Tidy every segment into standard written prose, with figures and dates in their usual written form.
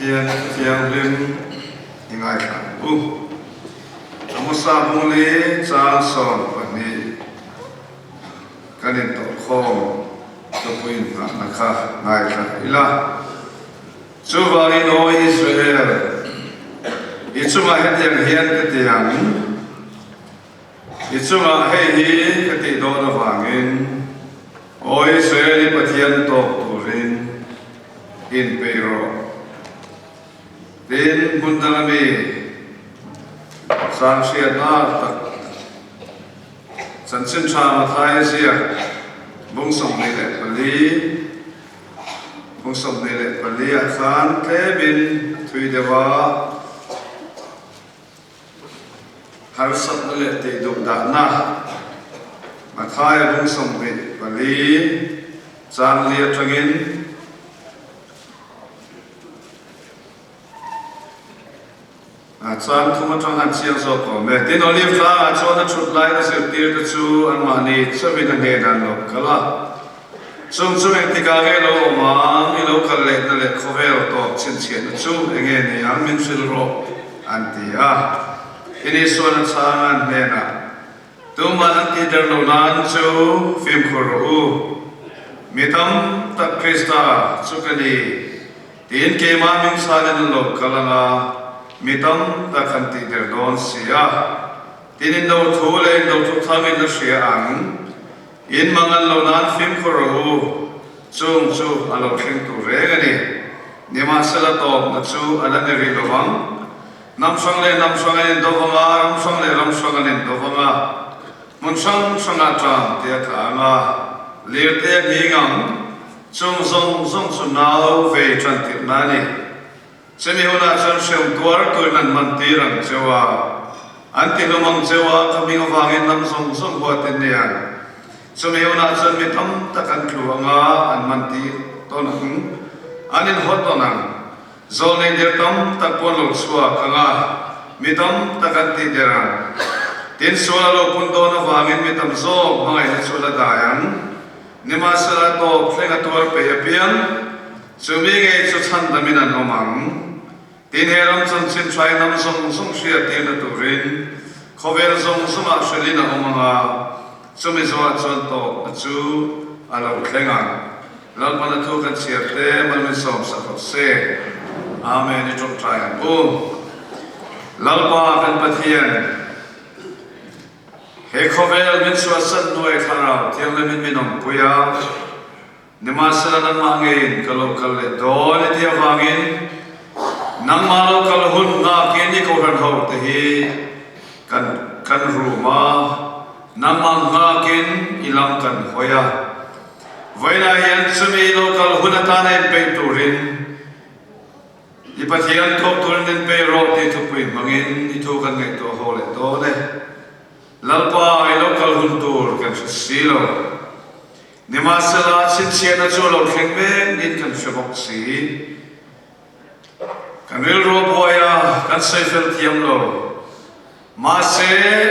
Pathian Pathian lim ingai kan u amusa bungli chang son pani kanin to khom to puin na kha ngai kha ila chuwari no Israel ichunga hetiang hian ke tiang ichunga hei hi ke ti do na wangin o Israel Pathian to turin in pero din mundalami sang siya na tak sansin chama thai siya bung som ni le pali akhan te bin thui dewa har sat le te dum da na ma thai bung som ni pali chang lia thangin Chang thuma chang han chiang so ko me tin olive tla cho na chut lai na se tir ta chu an ma ni chawi na ne dan lo kala chung chung ti ka ge lo ma ni lo khal le na le khovel to chin chen na chu enge ni ang min sil ro an ti a ini so na chang an ne na tu ma na ti der lo nan chu phim kho ro mitam tak krista chu ka ni tin ke ma min sa le lo kala na mitam ta khanti der don sia tinin do thule do thu thamin na sia ang in mangal lo nan phim khoro chung chu alo thing tu re gani nima sala to na chu ala ne ri lo wang nam sang le do wanga ram sang le do wanga mun sang sanga ta te tha nga le te ni ngam chung zong chu nau ve chan ti na ni Semi hona chan shem tuar tu nan mantirang cewa, anti lumang cewa kami ngawangin nam song buatin niyan. Semi hona chan mitam takan kluanga an mantir tonang, anin hot tonang, zolne dirtam takpon lo suwa kanga, mitam takan tidirang. Tin suwa lo punto na wangin mitam zog mga sula dayang, nima sila to flenga tuar peyapian, sumingay chuchan daminan omang. Tin heram chan chin trai nam song sia tin na turin khovel song a shelina omanga chumi zo chon to chu alo tlenga lal pana thu kan sia te man min som sa se amen ni chok trai lal pa kan pathian he khovel min swa san noi khara tiang le min minom puya nimasala nan mangin kalo kalle do le dia wangin nang malo kalhun nga kini ko ran ho te hi kan ruma namang nga kin ilang kan hoya vaina hian sumi lo kalhun atana pe turin ipathian thok turin pe ro ti thupui mangin i thu kan ngai to ho le to ne lalpa ai lo kalhun tur kan silo nimasala sin siana chu lo khengme nin kan shobok si kan ril ro boya kan seifel thiam lo ma se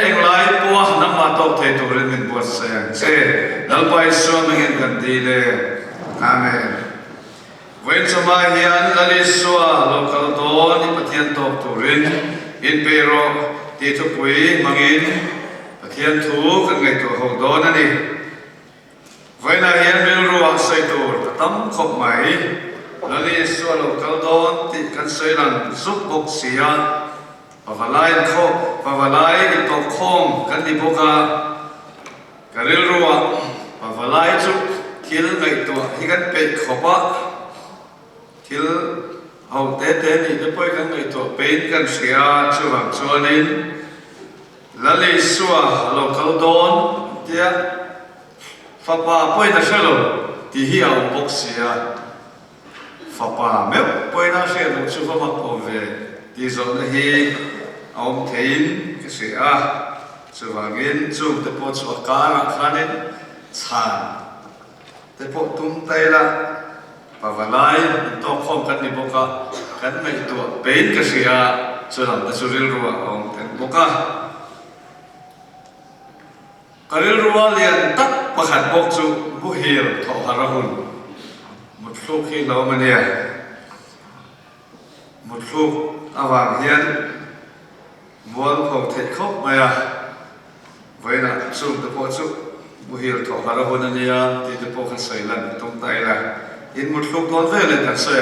englai po nam ma to the to rin min bo se lalpai so mangin kan dile amen wen sama hian lali so lokal to ni pathian to rin in pero ti thu pui mangin pathian thu kan ngai to ho do na ni wen a hian ril ro sai to tam khop mai lali so lokal don ti kan soilan zup bok sia pavalai to khom kan di boka karil ruwa pavalai chu thil ngai to hikan pe khopa thil au te ni depoi kan ngai to pe kan sia chuwang chuanin lali so lokal don tia fapa poi na shelo ti hi au bok sia Fapa meu poi na se no chu ma ko ve ti zo na hi om thein ke se a chu wangin chu te po chu ka na khanin chan te po tum tai la pavalai to khom kan ni boka kan mai to pein ke se a chu lam ta chu ril ruwa om ten boka karil ruwa lian tak pakhat bok chu bu hir tho harahun một số khi lâu mà nè một lúc vàng hiền muốn hậu thể khóc mày với là chung tập bộ chung buổi hiểu thọ hà hôn anh thì tập bộ khát sấy lần tung tay là in một lúc đón về lên khát sấy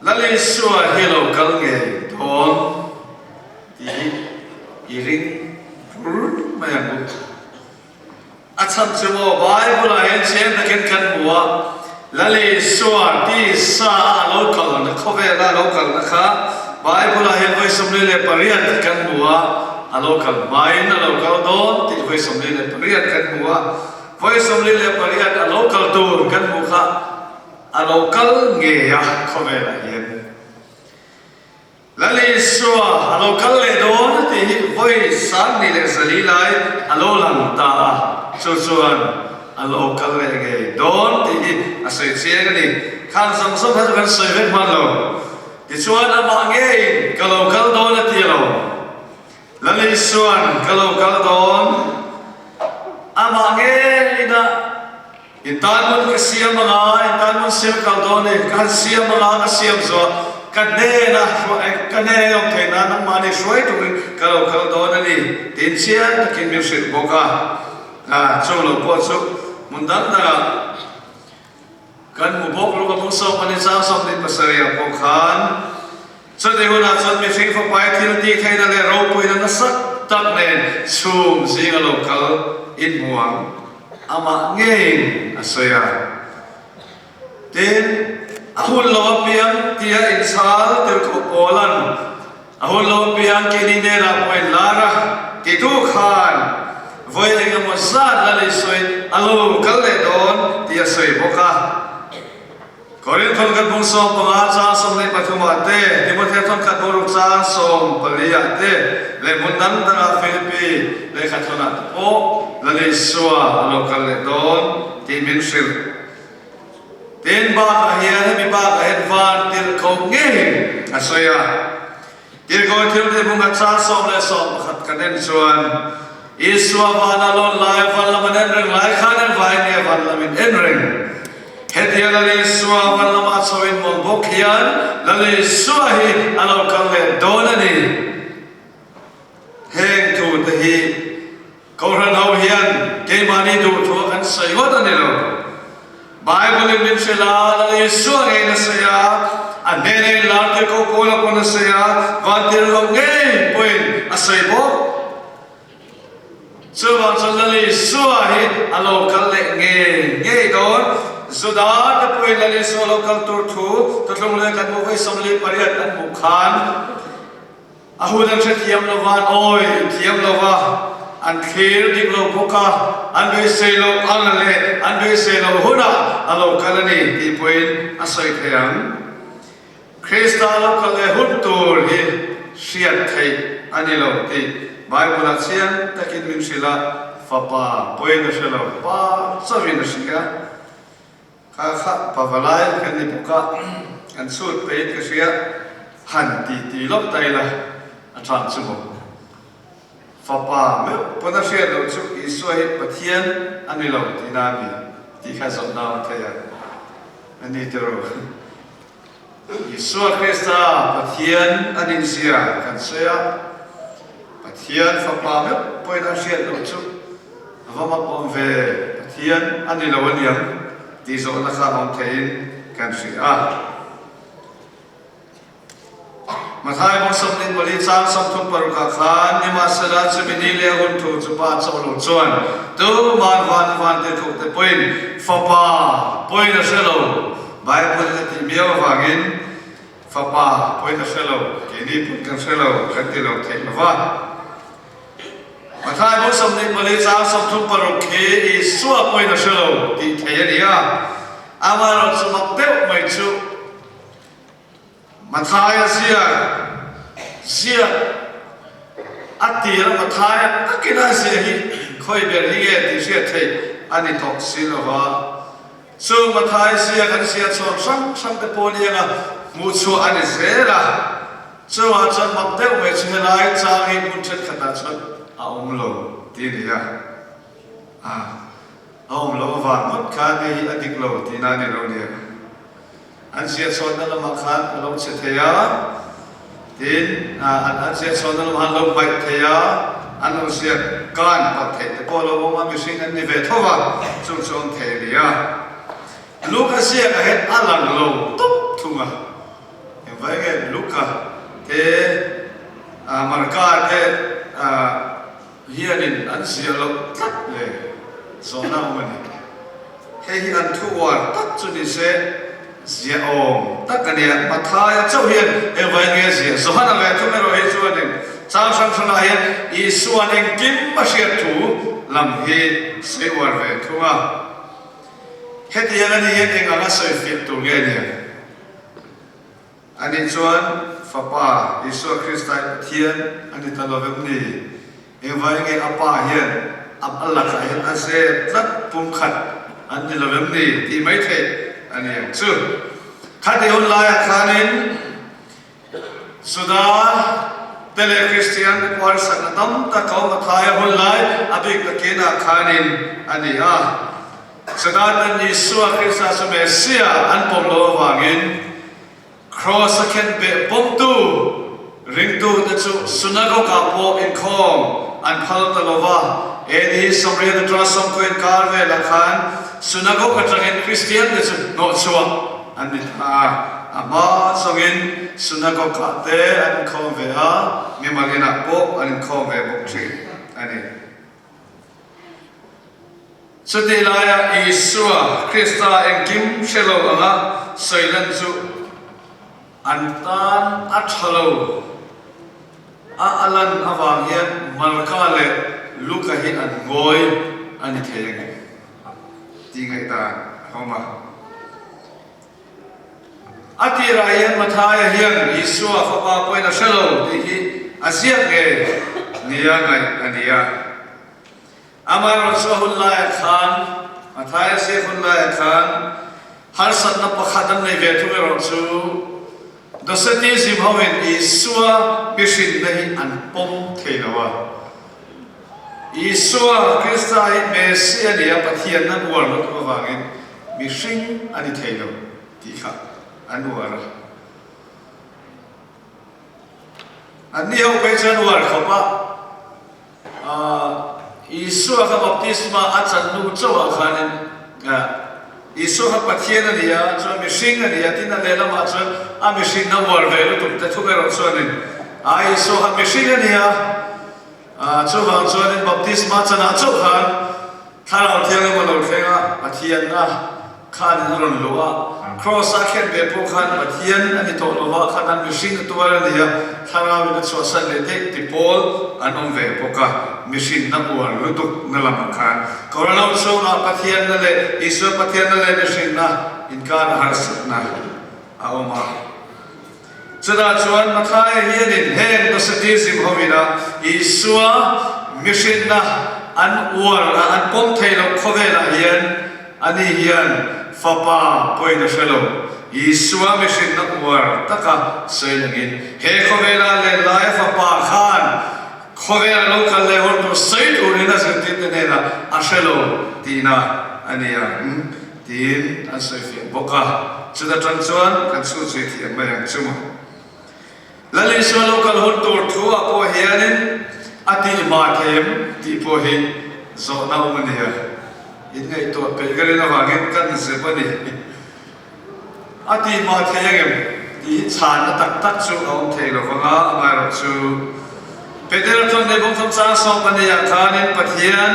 là lý xua hello căng nghề đón thì iring mày ăn acham chumo Bible la hen chen ta ken kan mua la le suar ti sa local na khove la local na kha Bible la hen voi somle le pariat kan mua a local main a local don ti voi somle le pariat kan mua voi somle le pariat a local tur kan mu kha a local nge ya khove la hen la le suar a local le don ti voi san ni le sali lai a lo lang ta chuan a local le nge don ti a sei chiang ni khan sam sam ha kan sei vek man lo ti chuan a ma nge ka local don a ti lo la le suan ka local don a ma nge ina intan mon ka siam nga intan mon siam ka don ni kan siam nga ka siam zo kan ne na kan ne yong the na nang ma ni shroi tu ka local don ni tin chian kin mi sit boka chung lo po chu mundan da kan mu bok lo ka mu so mani sa som ni pasaria po khan chu de huna chon mi sing for pai thil ti thaina le ro pui na sak tak nen chum sing a local in muang ama ngeng asaya ten ahul lo piang tia in sal ter ko polan ahul lo piang ke ni ne ra poi lara ti tu khan voi anh một sát là lấy soi alo cái lệ đón thì soi boka có đến thôn cát bông sông bằng á cha sông lên Pathianni te thì một theo thôn cát bông cha sông Palia te lấy một năm ta Philippines lấy khát thôn at o là lấy soi alo cái lệ đón thì miền sil tên ba cái hiền hay ba cái hiền van tiền không nghe à soi tiền coi thiếu thì một cha sông lấy sông khát cái đến chuan Iswa vana lon lai van la manen reng lai khanen vai ne van la min en reng hetia la le iswa van la ma choin mon bok hian la le iswa hi alo kan le donani heng tu te hi ko ran ho hian ke mani du tho kan sai wa ta ne lo Bible min se la le iswa nge na se ya an ne ne la te ko ko la ko na se ya van te lo nge poin a sai bok so van so lali suwa hi a local le nge don zuda ta poi lali so local tur thu to tlong le kan mo vai somli pariat an mu khan a hu dan che thiam lo van oi thiam lo wa an khir dik lo boka an be se lo an le an be se lo huna a local ni ti poi a sai thayang Kristian local le hut tur hi siat thai ani lo ti Bible la chian takin min sila fapa poina sila pa savina sila kha pavalai kan ni buka an sut pe ka sia han ti lop tai la atran chumo fapa me pona sia lo chu isoi pathian ani lo tinami ti kha zot na thaya ani tero Isua Krista pathian anin sia kan sia Pathian fapa me poi na siat lo chu avama om ve Pathian ani lo waniam ti zo na kha om thein kan si a mathai mo som nin bali chang som thum par ka khan ni ma sala chimini le hun thu chu pa chaw lo chuan tu man van te thu te poin fapa poi na selo Bible ti miaw wangin fapa poi na selo kini pun kan selo kan ti lo thei wa Mathai mo som nin bali chang som thum par ke I suwa poi na selo ti thei ria amaro chu mak teu mai chu Mathai sia atira Mathai takina sia hi khoi ber hi ge ti sia thei ani thok silova so Mathai sia kan sia chon sang te polia mu chu ani zera so a chan mak teu mai chu lai chang hi mun chet khata chon a lo ti ria a lo va mot kha ni adik lo ti na ni lo ria อันเสียชนนั่นละมาขันลงเสียเทียดินอันเสียชนนั่นละมาลงไปเทียอันลงเสียการปัดเทแต่พอเราว่ามีสิ่งนั้นนิเวศทว่าจงจงเทียลูกเสียก็เห็นอันหลังลงตุ๊บทุ่งอ่ะเห็นไว้ไงลูกอ่ะเทมารกาเทเฮียนินอันเสียลงตัดเลยสองน้ำมันให้อันทั่วตัดจุดนี้เสียเสียองตัดกันเนี่ยมาทายเจ้าเฮียนเอวไงเสียสหันอะไรทุกเมื่อเราเห็นส่วนหนึ่งสามสังสนาเฮียนอีส่วนเองกินมาเสียถูลำเฮียเสียวันเวทุกอ่ะเฮ็ดยังไงเฮียนเองอะไรสวยฟิตตัวเงี้ยเนี่ยอันนี้ส่วนฟ้าป่าอีส่วนคริสต์เทียนอันนี้ตลอดแบบนี้เอวไงอาป่าเฮียนอับอัลลักเฮียนอาเซ่รัดปุ่มขัดอันนี้เราแบบนี้ที่ไม่เท่อันนี้ซึ่งข้าที่หุ่นลายขานินสุดาเตเลคริสเตียนพอสักน้ำตะเขามาทายหุ่นลายอภิกตะกินาขานินอันนี้สุดาเป็นยิสุคริสต์สมัยเสียอันปมโลวางินครอสเคนเปปมตูริงตูนั่นสุสุนัขกาโปอินคอมอันพัลตโลวาเอ็ดีสมเรียนตราสมกุอินคาร์เวลักขันสุนัขก็จะเห็นคริสเตียนเนี่ยสุดโนชัวอันนี้อามาส่งอินสุนัขก็กาเตอันคอมเวฮามีมาเกนักโปอันคอมเวบุกชีอันนี้สุดที่ลายอิสุคริสต์เองกิมเชลล์อ่ะสวยลันจุอันตันอัชฮัลโลอัลลันอวางเฮียนมาร์กาเลลูกเห็นอันงอยอันนี้เท่ยังไงจริงไงตาเข้ามาอาทิรายมาทายเฮียนยิสุฟ้าป่าไปนะเชลล์ที่อาเซียนเกนี่ยังไงอันนี้อามารัสฮุลลาห์ขันมาทายเสียฮุลลาห์ขันฮาร์สันนับขัดในเวทุเมรัสดูสติสิมฮาวินยิสุมิชินได้อันปมเทนวะยิสุคริสต์เมสเซียเนี่ยปะเทียนนั้นวัวรถมาฟังเองมิชินอันนี้เทนวที่ข้าอันวัวระอันนี้เอาไปเจอวัวเขาปะยิสุข้าบัพติสมาอาจารย์นูเจ้าข้าเนี่ยยิสุข้าปะเทียนเนี่ยจนมิชินเนี่ยที่นั่นเลยละมาจนมิชินนั้นวัวเวลุตุกแต่ทุกเรื่องส่วนนี้ยิสุข้ามิชินเนี่ยช่วงช่วงนี้บัพติสมาจะน่าช่วงขันข้าเราเที่ยวมาเราเที่ยวปะเทียนนะข้าเนี่ยรุ่นลัวครอสเคนเบปุขันปะเทียนอันนี้ตัวลัวข้านั้นมิชินตัวเนี่ยข้าเราเป็นส่วนสันเลเด็กที่พอลอันนั้นเวปุกะมิชินนับวันรู้ตุกนั่นละมันขันก็เราช่วงปะเทียนนั่นเลยอิสุปะเทียนนั่นเลยมิชินนะอินการหาสัตนะเอามาสุดาชวนมาทายเฮียนินเฮนตัวสติสิมฮวินะอิสุมิชินนะอันอวร์อันปมเทลขเวลาเฮียนอันนี้เฮียนฟ้าป่าป่วยนะเชลล์อิสุมิชินนะอวร์ตะกะเสียงอินเฮขเวลาเลไลฟ้าป่าขันขเวลาลูกเลวตัวเสียตัวนี้นะสิ่งที่เนนะอาเชลล์ทีน่ะอันนี้ทีนอันสุดที่บอกว่าสุดาจันทร์กันสุดที่ไม่ยังชุ่มแล้วในส่วนลูกหลานตัวทัวพอเฮียนินอธิมาเทมที่พอเห็นโซนาอุมันเฮียยังไงตัวเป็นกันนะว่าเงินกันเสียปนี่อธิมาเทมที่ชาญตักชูเอาเทลฟังอามารับชูเป็นเรื่องที่ในบุญธรรมสร้างสองปัญญาทานินปะเทียน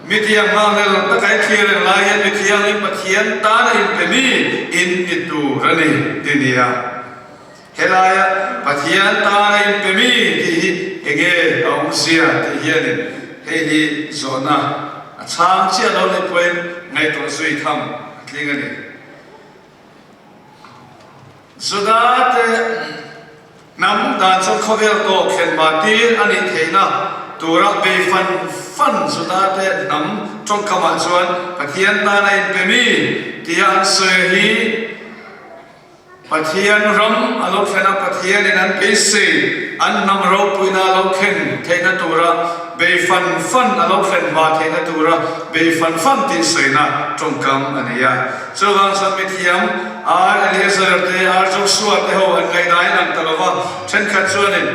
มิเทียงมาเนลตะไคร้เทียนลายมิเทียงอินปะเทียนตาอินเป็นมีอินอิตูรันีดินียาเฮลายปะเทียนตาอินเป็นมีที่เอเกอองเสียที่เฮียนเฮลีโซนาช้างเชี่ยเราเลยเป็นในตัวสุยทำที่งั้นสุดาเตนำดานสุขเวลโตเข็นมาตีอันนี้เทนะตัวรักไปฟันสุดาเตนำจงขมาชวนปะเทียนตาในเป็นมีที่อันเสฮีปะเทียนรำอารมณ์เฟนัปะเทียนนั้นเป็นสิ่งอันนำเราปุยนาเราเข็นเทนะตัวรัก be fan alo fen ba the na tura be fan tin sei na trong kam ania chuwang san mithiam ar Eliezer te ar Joshua te ho an ngai dai an talawa then khat chuanin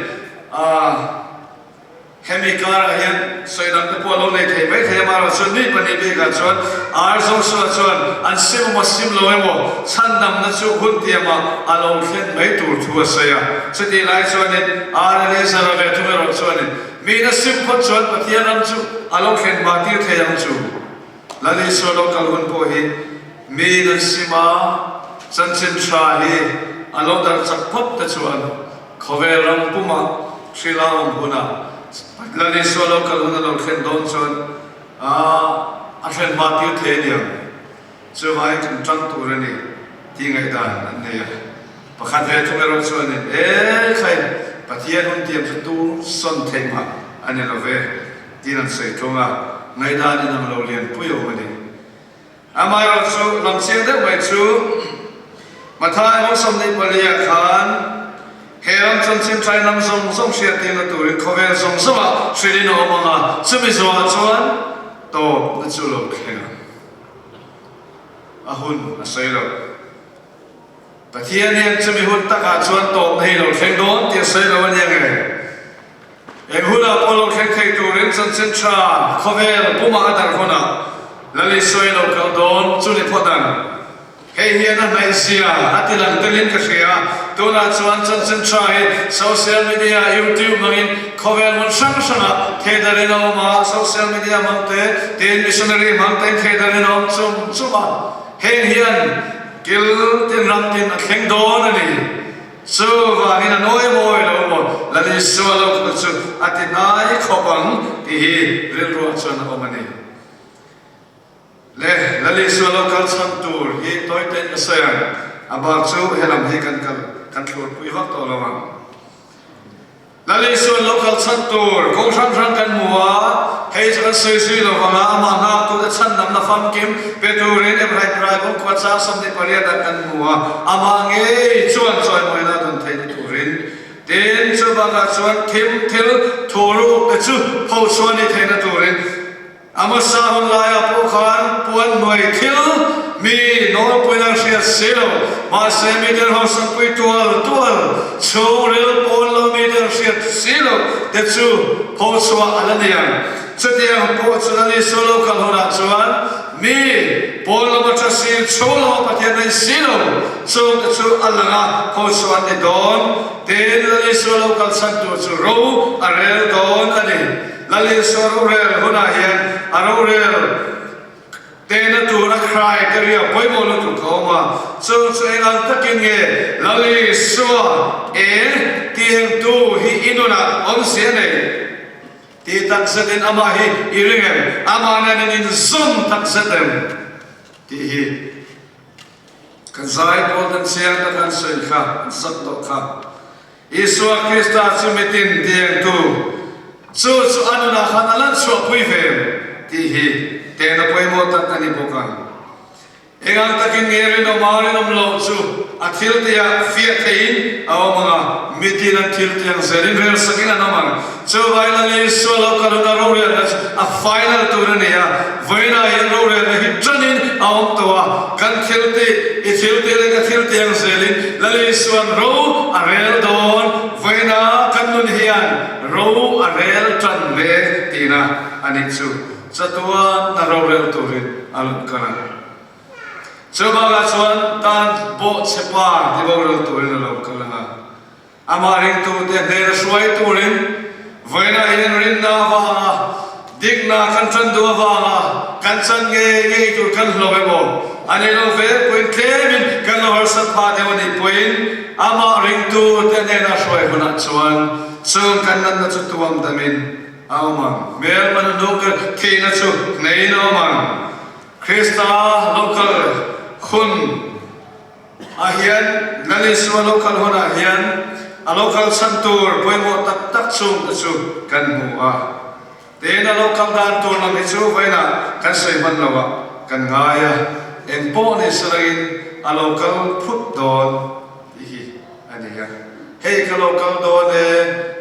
Hemikar hian soidam te polo nei thei mai thei maro chun ni pani be ka chun ar Joshua chun an sim lo emo chandam na chu hun tiama alo khen mai tur thu asaya chati lai chuanin ar Eliezer ve thumero chuanin mi na sim phot chuan pathianam chu alo khen ba ti theiam chu lali so lo kal hun po hi mi na sima chanchin tha hi alo dar chak phop ta chuan khovel ram puma shilawam huna lali so lo kal hun lo khen don chuan a khen ba ti theiam chu vai kan chang tu rani ti ngai dan an nei pakhat ve thumero chuan khai pathian hun tiam chu tu son thema ane lo ve tinan sei thonga ngai dan in lo lian puyo mani amai ro chu lam chiang de mai chu mathai lo som nei palia khan heram chan sim trai nam som sia tin na turin khovel som sama shri no manga chumi zo chuan to na chu lo khenga ahun asailo Pathianni an chumi hun taka chuan to nei lo khen don ti sai lo an yang e hula polo khen thei turin chan sim tra khovel puma adar khona lali soi lo kal don chuni phodan hei hian a nai sia atilang telin ka sia tuna chuan chan sim tra he social media YouTube mangin khovel mon sang sanga thedarin ma social media mangte ten missionary mangte thedarin chuma hei hian kil tin ram tin a kheng don ani so wa ni na noi moi lo mo lali so lo ko chu atinai khopang ti hi ril ro chuan omani le lali so lo kal cham tur hi toy ten asayan aba chu helam hi kan thur pui vak to lo ma lali so lo kal cham tur ko ran kan muwa hei chan sui lo wanga ama na tu da chan nam na fam kim peturin e brai ko kwa cha sam ni paria da kan muwa ama nge chuan choi moi na don thei turin ten chu banga chuan thil thoru ka chu pho chuan ni thei na turin ama sa hon lai a po khan puan noi thil mi no puan sia selo ma se mi der ho sam pui tual chu rel pon lo mi der sia selo de chu pho chua alanian chutia po chulani solo kal hona chuan mi polo ma chasi cholo pathian silo chu chu alanga pho chuan ni don ten lali solo kal san tu chu ro arel don ani lali solo rel hona hian aro rel ten tu na khai karia poimo lo tu khoma chu engal takin nge lali so tieng tu hi inuna on se nei ti tak saden ama hi iringem ama na nin zum tak sadem ti hi kan zai pol dan siang ta kan sei kha sat to kha Isu Krista chumitin tieng tu chu anuna khanalan chu pui ve ti hi te na poimo tak ani boka engang takin ngeri no mari no lo chu athil tia fia thein aw manga mitin an thil tiang serin ver sakina no man chu vaila le so lo karuna ro re a final turania vaina in ro re hi tranin aw towa kan thil te le ka thil tiang serin lali suan ro arel don vaina kanun hian ro arel tran ve tina ani chu chatua na ro rel turin alun kana Coba chuan tan bo chepa di bawrel turin lo kalanga amaring tu te ner suai turin vaina in rin na wa digna kan chan du wa kan chan nge tur kan lo bo ani lo ve point klemin kan lo har sat pa de wani point amaring tu te ner suai bana chuan chung kan nan na chu tuam damin awma mer man no ka thina chu nei no man Krista local khun ahian lali suwa local hona ahian a local santur poimo tak chung ta chu kan mu a te na local dan tur lam hi chu vaina kan sei man lawa kan ngaya en po ne saragin a local phut don hi ani ga hei ka local don e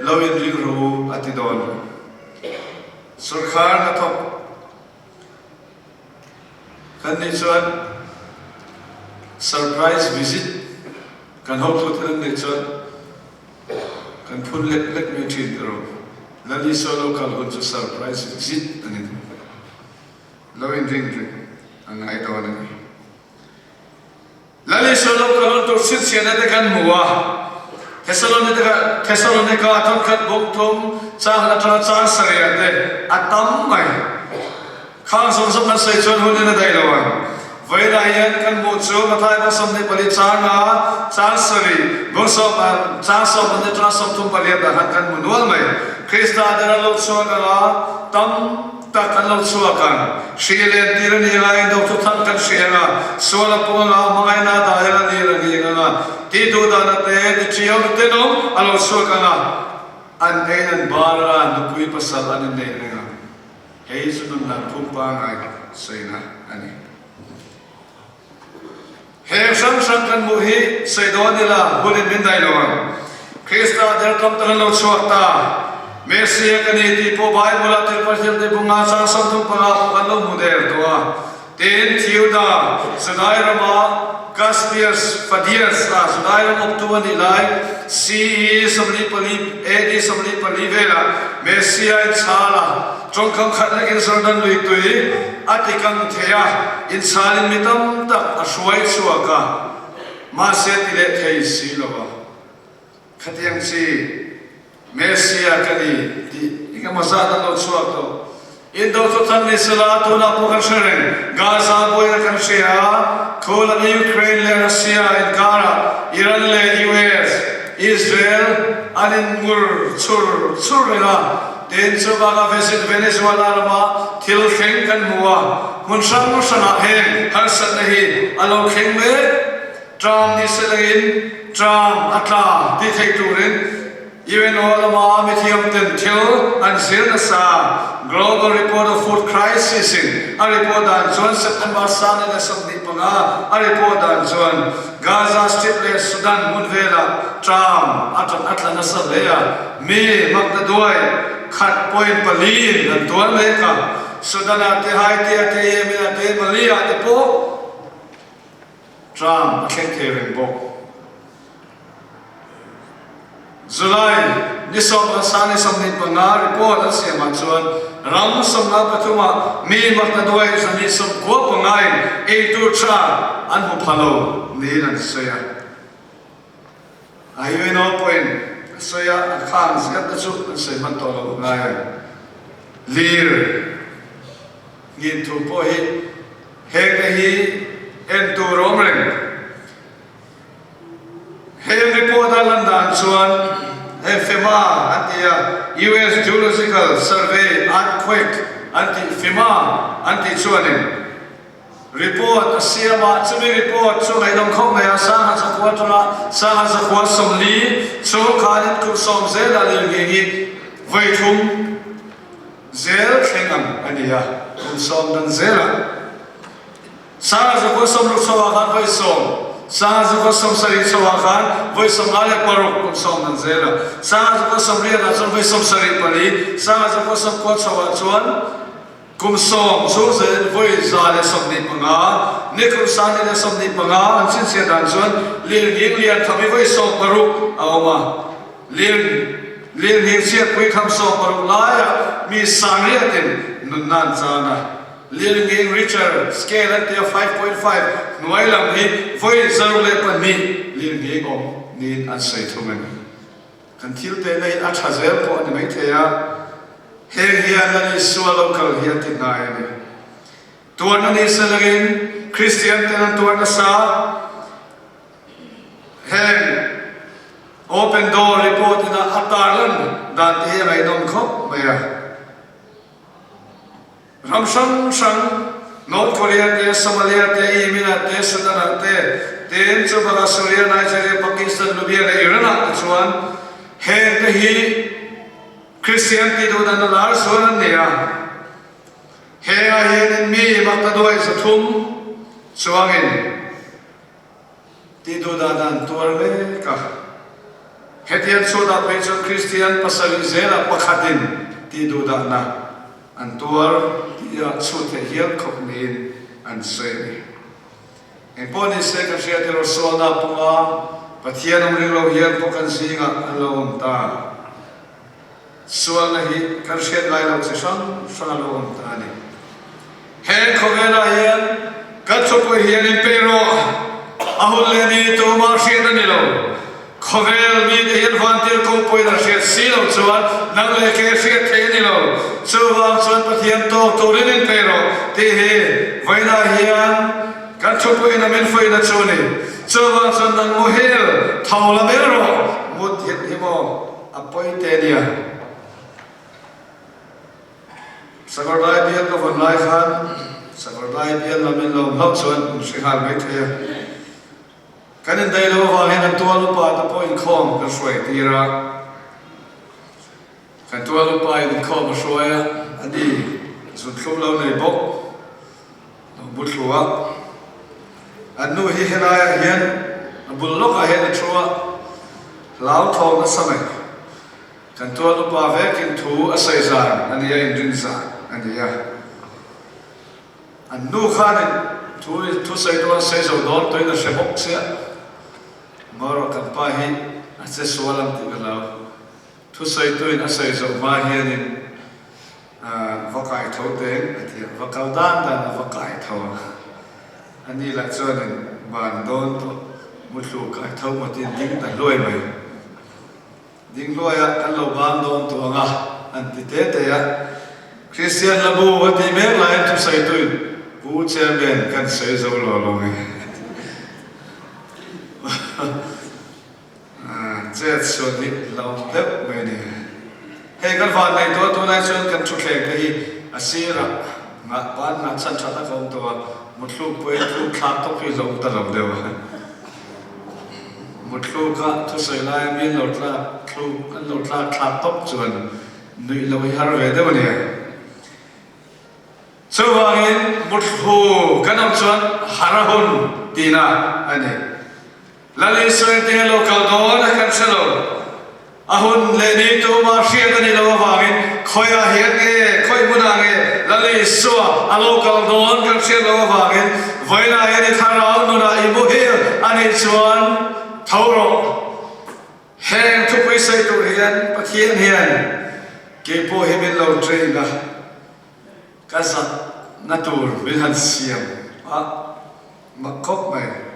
lawin ring ru ati don surkhar na thok kan ni chuan surprise visit kan hop tu thlan ni chuan kan phun let me thin ro lali so local on chu surprise visit ani lo in ring ang ai to ani lali so local on to sit siana de kan muwa Thessalonica thon khat bok thum cha na tra cha saria de atam mai khang som som na sei chon hun na dai lawan vai da yan kan mu chu ma thai ba som ne pali cha na cha sari bo so cha so ne tra som thum pali da han kan mu nual mai Krista da lo so na tam ta kan lo so kan shile tir ni lai do thu thang kan shela so la po la mai na da ya ni la ni na ti do da na te ti chiao te no alo so kana an an bara no kui pasal an ne na hei su na phum pa ngai sei na ani he sam sam kan mu hi sei do ni la bulin min dai lo Krista der kam tan lo so ta Mesia kani ti po Bible at pasal de bunga sa sam thum pa kan lo model to ten thiuda sadai rama Caspias Fadias Sudai October Nilai C Somni Pali AD Somni Pali Vela Messia in Sala Chongkang Khatla in Sardan Luitui Atikang Thea in Salin Mitam Tak Ashwai Suaka Maset Ile Thei Silova Khatiang Si Messia Kani Ika Masada Lo Suako Indo to tanni sala to na pokan sheren Gaza boy kan shia Kola ni Ukraine le Russia in Gara Iran le US Israel anin mur chur la den chubaga visit Venezuela ma thil kheng kan muwa mun sang no sana hen har sat nahi alo kheng me tram ni selagin tram atla ti thei turin even all ma mithiam ten thil an sir sa Global report of food crisis in a report on John September Sun and Assembly Panga, a report on John Gaza Strip, Sudan, Munvela, Tram, Atlanta Salea, me, Magdadoi, Kat Point Palin, and Dualeka, Sudan at the Haiti at the Yemen at the Malia at the Po, Tram, Kekering Bo. July, Nisom Asani Somni Panga, report on Siamachuan. Ram som na patuma mi makadoi zani som ko pangai e tu cha an hu phalo ni nan soya ayo no point soya khang skat chu se man to lo ngai lir ngin thu po hi he hi en tu romren he report alandan chuan FEMA anti US Geological Survey earthquake anti FEMA anti chuanin report asiama chumi report chu ngai dom khom me sa ha sakwa tona sa ha sakwa somli chu khanin ku som zela le ngi vai thum zel khenam ania ku som dan zela sa ha sakwa som lu sawa khan vai som Sahaja ko som sari sawakan, voi som alek parok kum som nan zela. Sahaja ko som ria na som voi som sari pali. Sahaja ko som ko sawa chuan kum som so zel voi zale som ni panga. Nikum sani le som ni panga an sin sia dan chuan lil ying lian thami voi som parok awma. Lil hing sia pui kham som parok laya mi sangria tin nun nan chana. Lil ying Richard scale at 5.5 nuai lam hi voi zarule pan ni lil ying om ni an sai thumen kan thil te nei a thazel po ni mai theya he hian ani suwa local hian ti nai ni tuan ani salagin Kristian tenan tuan sa hen open door report na atalan dan te ngai dom khop maya Ramsham Shang, North Korea, Somalia, Yemen, Sudan, Ten Somalia, Syria, Nigeria, Pakistan, Libya, Iran, Chuan, Hen He, Kristian Tido, and the last one there. Here I hear me, Matado is a tomb, Chuangin Tido dan Tuarmeka. Hetian Soda, Christian, Pasalizera, Pakadin, Tido Dana. an tuar tia chu the hial khop nin an se ni en poni se ka sia te ro so na punga pathian om ring lo hial pokan singa alom ta sual na hi ka sia lai lo se sang sang alom ta ni he khovela hial ka chopo hial in pero ahul le ni to ma sia ni lo khovel mi de hial vantir ko poi na sia si lo chuan nang le ke sia the ni lo chuwang chuan pathian to rin in pero te he vaina hian kan chopo ina men foi na chuni chuwang chuan nang mo hel thaula mero mut hit himo apoi te nia sagorai bial ka von lai khan sagorai bial la men lo hok chuan si hal mai the kanin dai lo wa hen tual pa ta point khom ka swai tira kan tual pa in khom swai adi sun khom lo nei bok bu thua anu hi helaya hian bul lok a hen thua lao thong na samai kan tual pa ve kin thu a sai zan ani ya in din zan ani ya anu khan thu sai do sai zo don toi na she bok se maro kan pa hi a se sualam ti galo thu sai toin a sai zo ma hian in vakai tho te atia vakal dan dan vakai tho ani la chuan in ban don to mutlu kai tho ma tin ding ta loi mai ding loya kan lo ban don to nga an ti te ya Kristian labu ati me lai thu sai toin bu chairman kan sai zo lo lo ngai chết xuân đi lâu đẹp về đi hay cái phần này tôi nói xuân cần chụp hình cái asi ra ngã ban ngã chân chặt ta không tôi một lúc với lúc khác tôi phải dùng ta làm đều một lúc khác tôi xây lại miếng lót là lúc cái lót là khác tóc chuẩn nuôi lâu hay về đấy mà nè sau vài một hồ cái năm xuân hara hôn tina anh ấy Lali soy te local don kan selo ahun le ni to ma sia ni lo wangin khoya hian e khoi muna nge lali so a local don kan selo wangin voina yani tharau no na ibu hil ani chuan thoro heng thu pui sai to hian pathian hian ke po hemin lo train na kasa natur bilhan siam a makop mai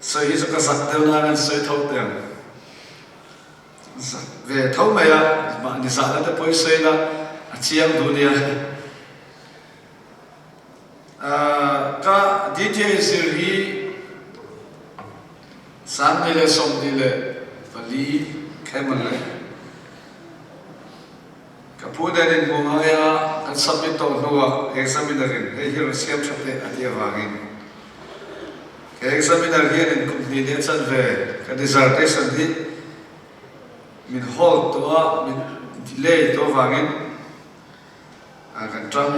soi hi ka sak deu na kan soi thau tem về thau mai a ma ni sa la te poi soi na a chiam du nia ka dta sir hi san ni le som ni le pali kheman le ka pu de nin mo ma ya kan submit to no examiner he hi siam chate atia wangin examiner here in company ne chan ve ka dissertation hi min hol to a min delay to wangin a kan tram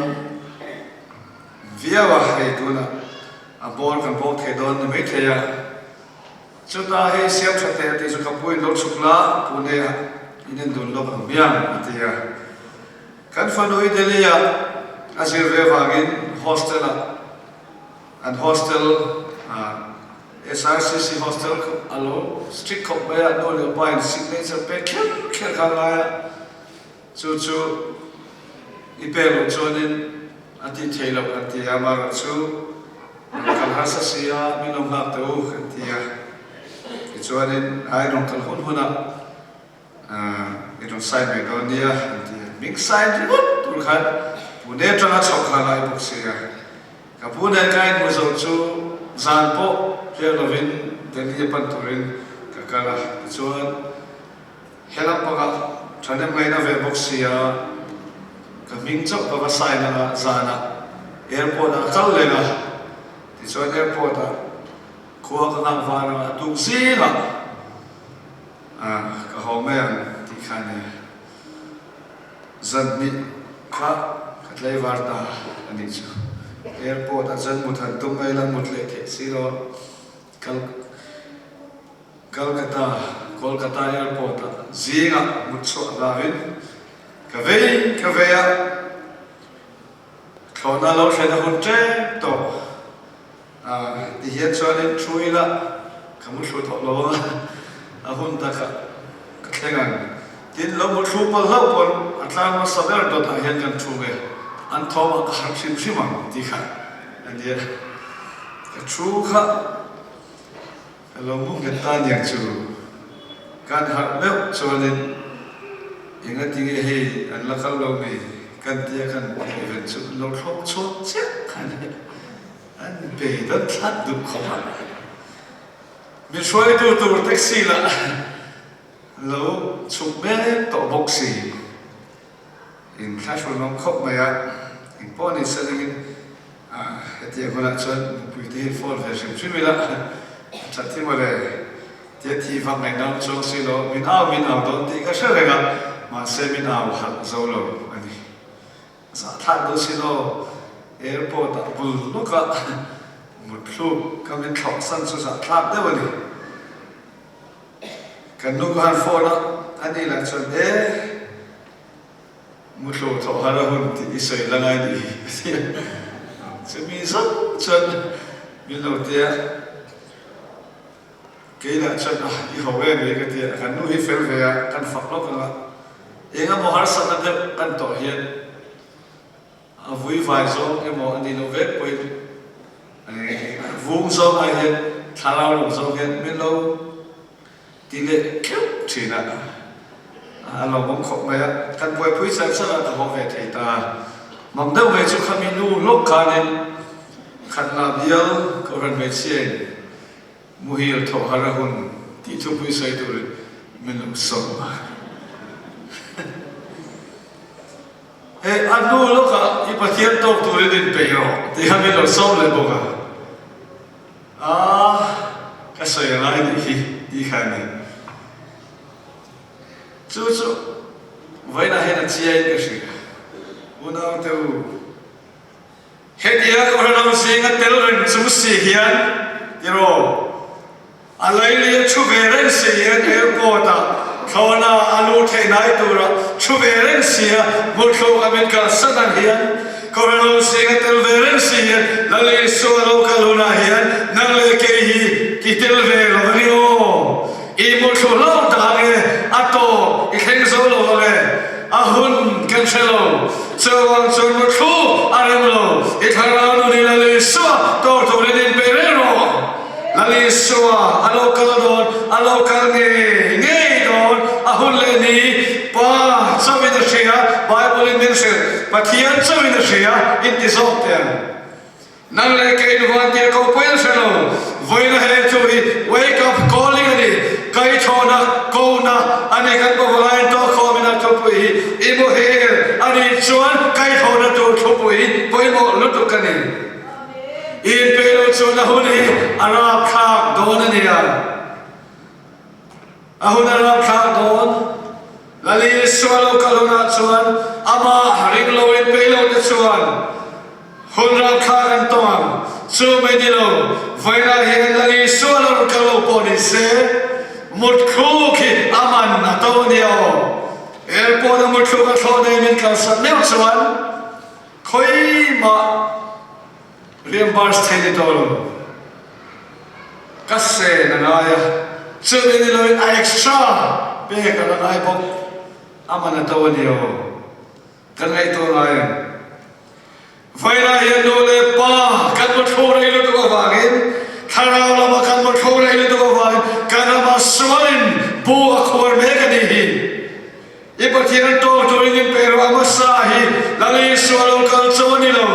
via wa hai tu na a bor kan bor the don me theya chuta he siam chate te chu ka pui lo chukla pune inen dun lo bang biang atia kan fanoi delia asir ve wangin hostel and hostel SRCC hostel alo strict cop baya no le pain signature pe kher khala chu ipelo chonin ati thelo ati amar chu kal hasa sia minong hak to khatia chonin ai rong kal hun huna itong side me do nia ati mix side tur khan pune tanga chok khala buk sia kapune kain mo zo chu zan po here lovin deli pan turin kakala chuan helap paga thanem ngai na ve boxia ka ming chok pa sai na zana airport a kal lenga ti chuan airport a khuwa ka nang vara tu sila ka homen ti khane zan ni kha katlai varta ani chu airport a zan muthan tum mai lang mutle the silo Kolkata airport zinga mutso lavin kavei thọ na lâu sẽ là hôn chế tổ thì hiện cho nên chui là không có số thọ lâu hôn ta cả thế ngàn tin lâu một số bao lâu còn anh mà sao đó đó hiện chân chui về anh thọ mà cả sim sim mà đi cả anh đi cái chui cả lâu muốn cái ta nhảy chui kan har meu chuanin inga tinge hi an la kal lo mi kan tia kan event chu lo thok chot che kan an be da that du khoma mi shoi tu taxi la lo chuk be to boxi in clash lo khop ma ya in poni selling tia kona chuan pui te for version chimi la chati mo le tiết thi pháp ngày năm trong xí đó mình ảo đó thì cái sự này cả mà sẽ mình ảo hẳn dâu lâu anh đi giả thang đó xí đó airport đã bùn lúc cả một lúc cái mình thọ sân số giả thang đấy vậy cái lúc hắn phone đó anh đi là chuyện đấy một lúc thọ hà ra hôn thì sợi là ngay đi sẽ mình rất chân mình đầu tiên cái là chân đi học về cái gì cái nuôi phèo về cái phật lộc là em có một sản phẩm cái tổ hiện vui vài số em một anh đi nấu vết quên vuông số ai hiện thà lao lồng số hiện bên lâu tỷ lệ kéo chỉ là lòng bóng khóc mày cái quay phui sáng sáng là họ về thầy ta mong đâu về chỗ khami nu lúc cả nên khăn làm biếng có人về chuyện muhir thọ hà ra hôn tí thu bùi say tụi mình làm sống anh nu lúc à ít bắt hiện tộc tụi đến bể rồi thì hắn mình làm sống lại bông cái sợi lại đi khai này chú vậy là hết là chia cái gì unang tu hết dia có làm gì cái tên là chú sĩ hiền rồi alai liya chuveren siya airport thona alu thenai tura chuveren siya mutho america sadan hian corona siya telveren siya lali solo kaluna hian nangle ke hi kitelve lorio I mutho lo dage ato ikheng solo le ahun cancelo chawang chon mutho aremlo itharanu ni lali swa to to len perero lali swa alo kal nge don ahun le ni pa chawin a shia bible in din se pathian chawin a shia in tisok ten nang le ke in wan ti ko pel se lo voina he chui wake up calling ani kai thona ko na ani kan ko vai to kho mina to pui I mo he ani chuan kai thona to thopui poi mo lutu kani in pelo chona huni arab khak don ania ahun arab khak don lali swalo kaluna chuan ama haring lo in pelo te chuan hun rab khak an tong chu me ni lo vaina he lali swalo kalo poni se mut khu ki aman atonio airport mut khu ka thone min ka sat ne chuan khoi ma reimburse tenitol kasse nanaya chumini loin extra pe kana ai bok amana tawaniyo kangai to nai vaina yendo le pa kan mo thore lu to wagin thara la kan mo thore lu to wagin kana ma swalin bu akhor me kani hi ipathian to in pero amasahi lali swalon kal choni lo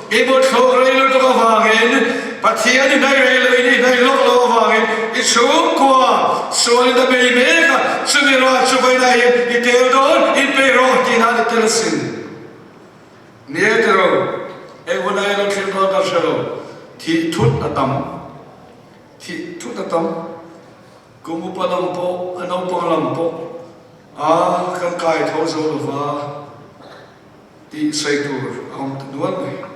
Ibut khore lu to wagin Pathianni nai relo ini nai lok lo wagin ichuk kwa sual da be meka sumira chubai dai I teodon I pero tina de telsin nietero e wonai lo thil ko ka shalo thi thut atam kumu palampo anau palampo kan kai tho zo lo wa ti sai tur am tuan mai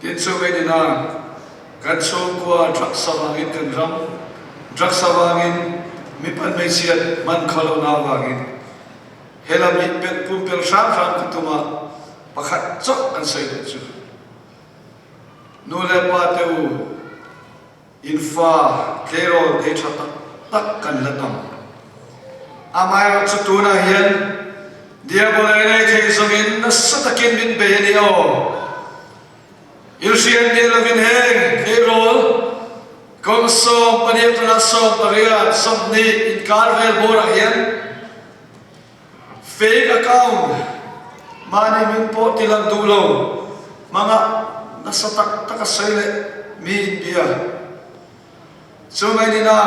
Tin so way din kan so kwa drak sawangin kan ram drak sawangin mi pan mai siat man khalo na wangin hela mi pet pumpel sham kutuma pakhat chok an sei de chu nu le pa teu infa kero de thata tak kan latam amai chu tu na hian dia bolai nei thei zongin na satakin min be ni o ilsian ni lovin he kero kom so paniat na so paria sabni in karvel bora hian fake account mani min po tilang dulo mga nasa takasele mi dia so may nina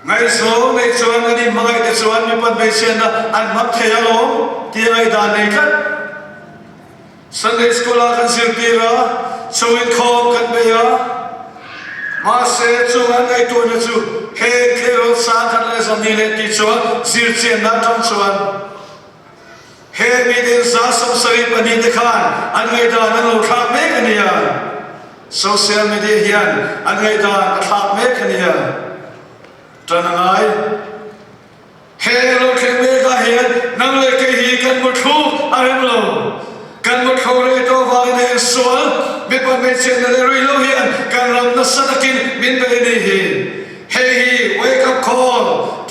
ngay so ngay chuan ani mga ite chuan mi pan bay siya na an magthayalo tiya ngay danay kat Sunday school akan sirtira chuin ko kan baya Mase chuan ay tu na chu he kero sa kan le som ni le ti chuan sirchen na trong chuan he mi din sa som sari pani dekhan an ngai da na lo kha me kania social media hian an ngai da kha me kania tanangai he lo ke me ka hian nang le ke hi kan mu thu arem lo kan mu thu re to va ne sol me pa me chen le ri lo hian kan ram na sadakin min be ni hi he hi wake up call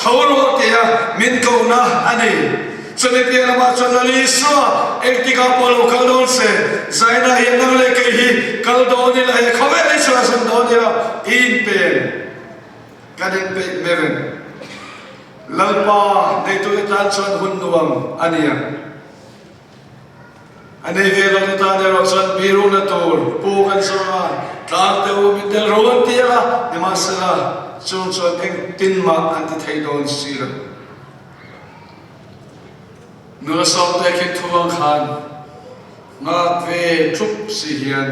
thoro tia min ko na ani Sabi piya nama chonali swa ektika polo kaldon se zaina hinang le ke hi kaldon nila he khawe le swa sandon nila in pen kadin pe meren lalpa ne tu tan chon hun nuam ania ane velo tu tan ro chon biru na tor pu kan sa tlang te u mitel ron tia ni masala chon chon eng tin ma anti thaidon sila Nula som te ki tuang khan ngat ve trup si hian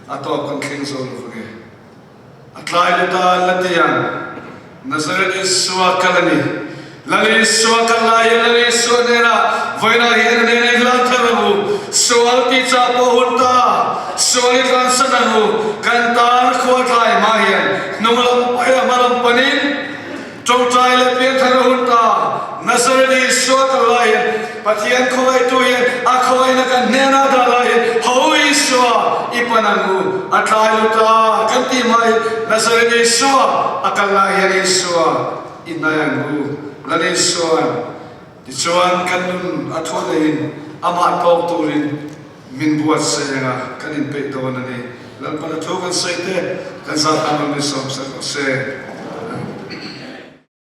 atop kan kling zol vuge atlai luta latian nazaret iswa kalani lali iswa kalai lali iswa nera voina hian ne ne la tharabu soal ti cha po hunta soal kan sanahu kan tar kho thai ma hian numulam paya malam panin trong trai le pian thar hunta nazaret iswa kalai Pathian khoi tu hian a khoi na kan nena dalai hoi swa ipanangu atlai luta kan ti mai nazarene swa akalla hian swa inayangu lale swa ti chuan kan nun atholein ama tok turin min buat senga kanin pe don ani lalpana thokan saite kan sa tamal ni som sa se